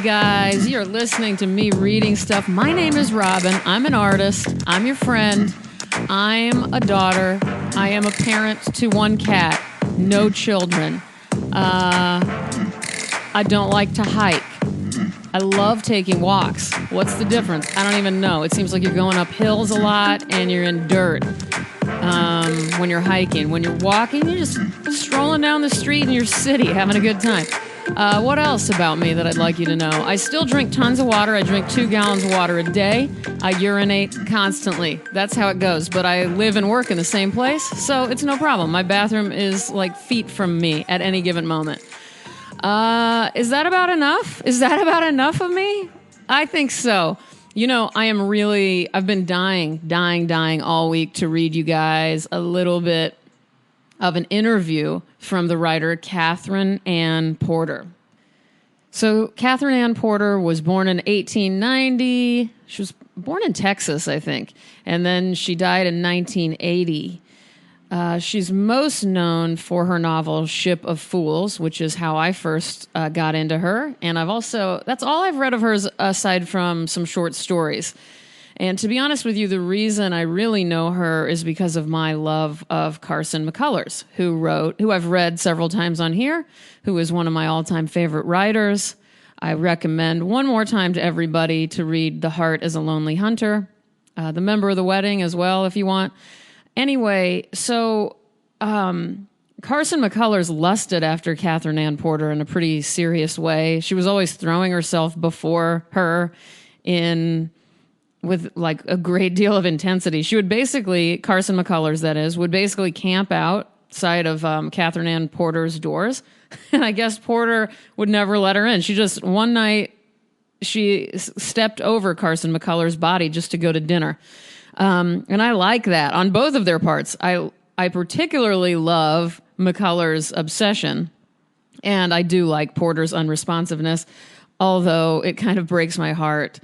guys. You're listening to me reading stuff. My name is Robin. I'm an artist. I'm your friend. I'm a daughter. I am a parent to one cat. No children. I don't like to hike. I love taking walks. What's the difference? I don't even know. It seems like you're going up hills a lot and you're in dirt when you're hiking. When you're walking, you're just strolling down the street in your city, having a good time. What else about me that I'd like you to know? I still drink tons of water. I drink 2 gallons of water a day. I urinate constantly. That's how it goes. But I live and work in the same place, so it's no problem. My bathroom is like feet from me at any given moment. Is that about enough? Is that about enough of me? I think so. You know, I've been dying all week to read you guys a little bit of an interview from the writer Katherine Anne Porter. So Katherine Anne Porter was born in 1890. She was born in Texas, I think. And then she died in 1980. She's most known for her novel Ship of Fools, which is how I first got into her. And that's all I've read of hers aside from some short stories. And to be honest with you, the reason I really know her is because of my love of Carson McCullers, who I've read several times on here, who is one of my all-time favorite writers. I recommend one more time to everybody to read The Heart is a Lonely Hunter, The Member of the Wedding as well, if you want. Anyway, so Carson McCullers lusted after Katherine Anne Porter in a pretty serious way. She was always throwing herself before her with like a great deal of intensity. She would basically, Carson McCullers that is, would basically camp outside of Katherine Anne Porter's doors. And I guess Porter would never let her in. One night, she stepped over Carson McCullers' body just to go to dinner. And I like that on both of their parts. I particularly love McCullers' obsession, and I do like Porter's unresponsiveness, although it kind of breaks my heart.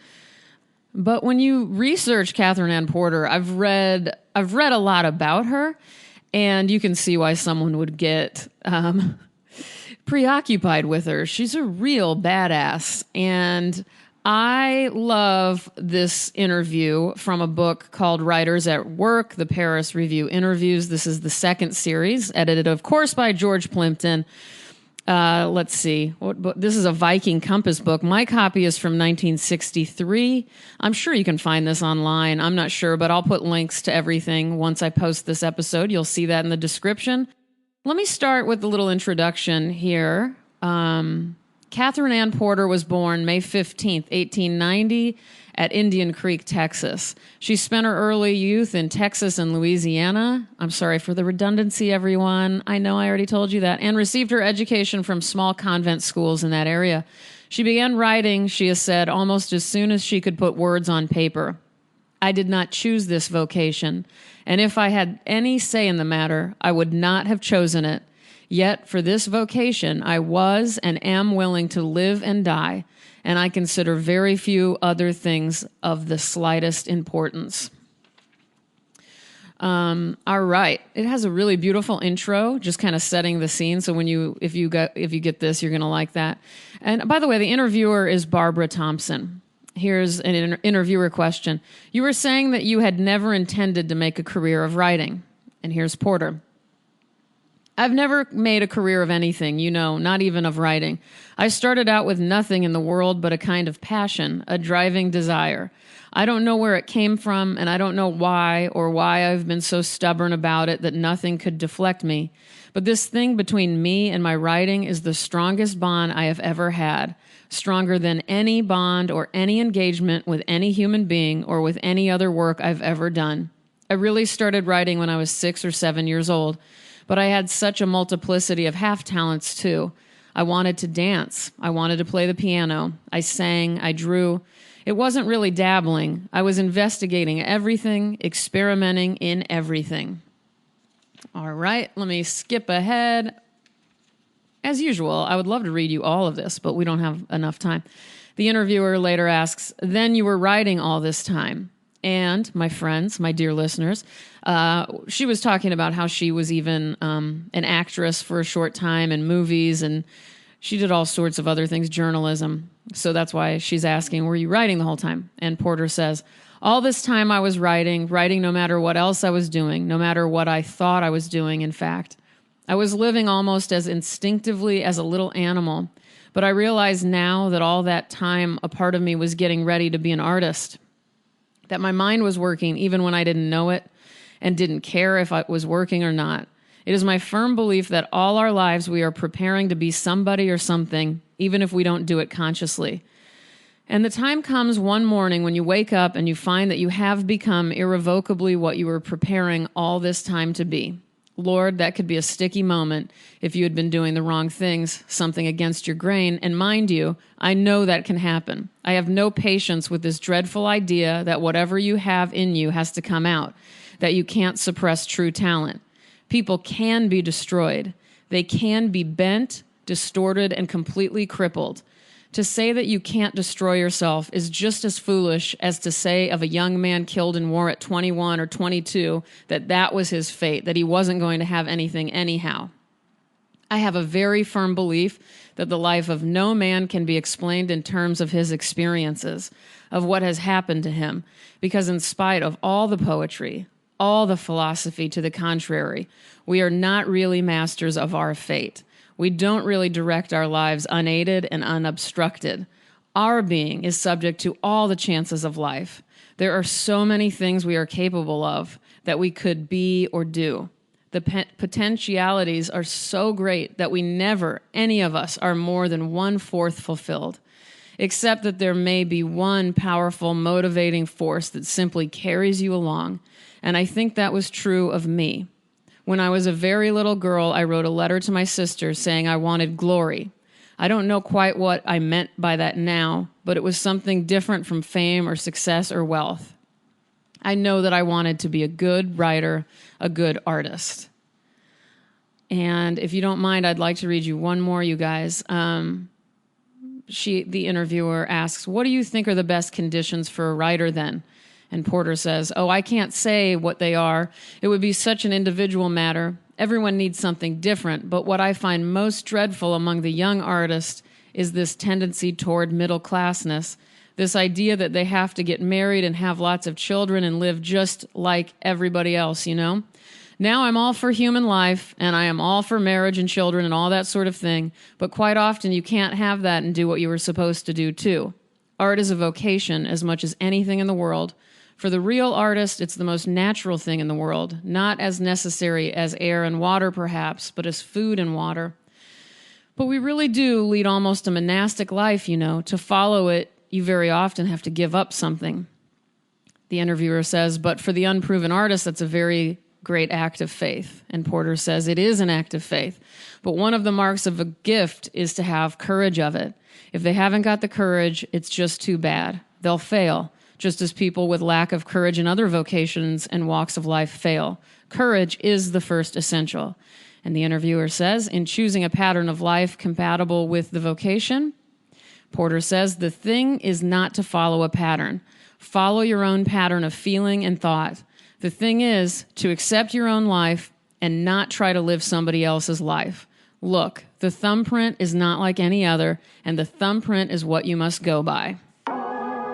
But when you research Katherine Anne Porter, I've read a lot about her, and you can see why someone would get preoccupied with her. She's a real badass, and I love this interview from a book called Writers at Work, the Paris Review Interviews. This is the second series, edited, of course, by George Plimpton. Let's see. This is a Viking Compass book. My copy is from 1963. I'm sure you can find this online. I'm not sure, but I'll put links to everything once I post this episode. You'll see that in the description. Let me start with a little introduction here. Katherine Anne Porter was born May 15th, 1890, at Indian Creek, Texas. She spent her early youth in Texas and Louisiana. I'm sorry for the redundancy, everyone. I know I already told you that. And received her education from small convent schools in that area. She began writing, she has said, almost as soon as she could put words on paper. I did not choose this vocation, and if I had any say in the matter, I would not have chosen it. Yet for this vocation, I was and am willing to live and die, and I consider very few other things of the slightest importance. All right. It has a really beautiful intro, just kind of setting the scene. So if you get this, you're going to like that. And by the way, the interviewer is Barbara Thompson. Here's an interviewer question. You were saying that you had never intended to make a career of writing. And here's Porter. I've never made a career of anything, not even of writing. I started out with nothing in the world but a kind of passion, a driving desire. I don't know where it came from, and I don't know why or why I've been so stubborn about it that nothing could deflect me. But this thing between me and my writing is the strongest bond I have ever had, stronger than any bond or any engagement with any human being or with any other work I've ever done. I really started writing when I was 6 or 7 years old. But I had such a multiplicity of half-talents, too. I wanted to dance. I wanted to play the piano. I sang. I drew. It wasn't really dabbling. I was investigating everything, experimenting in everything. All right, let me skip ahead. As usual, I would love to read you all of this, but we don't have enough time. The interviewer later asks, then you were writing all this time? And my friends, my dear listeners, she was talking about how she was even an actress for a short time in movies and She did all sorts of other things, journalism. So that's why she's asking, were you writing the whole time? And Porter says, all this time I was writing no matter what else I was doing, no matter what I thought I was doing, in fact. I was living almost as instinctively as a little animal, but I realize now that all that time a part of me was getting ready to be an artist, that my mind was working even when I didn't know it and didn't care if it was working or not. It is my firm belief that all our lives we are preparing to be somebody or something, even if we don't do it consciously. And the time comes one morning when you wake up and you find that you have become irrevocably what you were preparing all this time to be. Lord, that could be a sticky moment if you had been doing the wrong things, something against your grain. And mind you, I know that can happen. I have no patience with this dreadful idea that whatever you have in you has to come out, that you can't suppress true talent. People can be destroyed. They can be bent, distorted, and completely crippled. To say that you can't destroy yourself is just as foolish as to say of a young man killed in war at 21 or 22 that that was his fate, that he wasn't going to have anything anyhow. I have a very firm belief that the life of no man can be explained in terms of his experiences, of what has happened to him, because in spite of all the poetry, all the philosophy to the contrary, we are not really masters of our fate. We don't really direct our lives unaided and unobstructed. Our being is subject to all the chances of life. There are so many things we are capable of that we could be or do. The potentialities are so great that we never, any of us, are more than 1/4 fulfilled, except that there may be one powerful motivating force that simply carries you along. And I think that was true of me. When I was a very little girl, I wrote a letter to my sister saying I wanted glory. I don't know quite what I meant by that now, but it was something different from fame or success or wealth. I know that I wanted to be a good writer, a good artist. And if you don't mind, I'd like to read you one more, you guys. The interviewer asks, what do you think are the best conditions for a writer then? And Porter says, I can't say what they are. It would be such an individual matter. Everyone needs something different. But what I find most dreadful among the young artists is this tendency toward middle classness, this idea that they have to get married and have lots of children and live just like everybody else, you know? Now I'm all for human life, and I am all for marriage and children and all that sort of thing. But quite often you can't have that and do what you were supposed to do too. Art is a vocation as much as anything in the world. For the real artist, it's the most natural thing in the world, not as necessary as air and water, perhaps, but as food and water. But we really do lead almost a monastic life, you know. To follow it, you very often have to give up something. The interviewer says, but for the unproven artist, that's a very great act of faith. And Porter says, it is an act of faith. But one of the marks of a gift is to have courage of it. If they haven't got the courage, it's just too bad. They'll fail. Just as people with lack of courage in other vocations and walks of life fail. Courage is the first essential. And the interviewer says, in choosing a pattern of life compatible with the vocation, Porter says, the thing is not to follow a pattern. Follow your own pattern of feeling and thought. The thing is to accept your own life and not try to live somebody else's life. Look, the thumbprint is not like any other, and the thumbprint is what you must go by.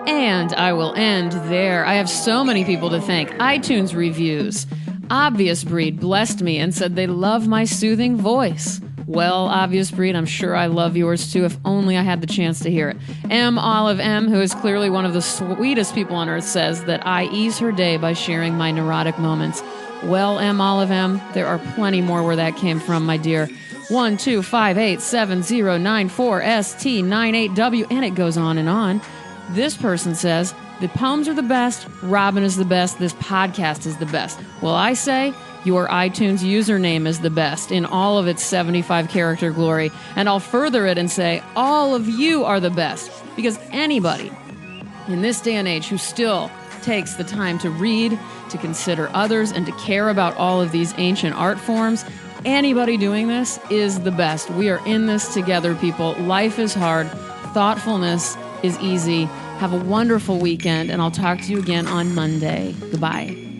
And I will end there. I have so many people to thank. iTunes reviews. Obvious Breed blessed me and said they love my soothing voice. Well, Obvious Breed, I'm sure I love yours too, if only I had the chance to hear it. Olive M, who is clearly one of the sweetest people on earth, says that I ease her day by sharing my neurotic moments. Well, Olive M, there are plenty more where that came from, my dear. 125870994ST98W, and it goes on and on. This person says, the poems are the best, Robin is the best, this podcast is the best. Well, I say, your iTunes username is the best in all of its 75-character glory. And I'll further it and say, all of you are the best. Because anybody in this day and age who still takes the time to read, to consider others, and to care about all of these ancient art forms, anybody doing this is the best. We are in this together, people. Life is hard. Thoughtfulness is easy. Have a wonderful weekend, and I'll talk to you again on Monday. Goodbye.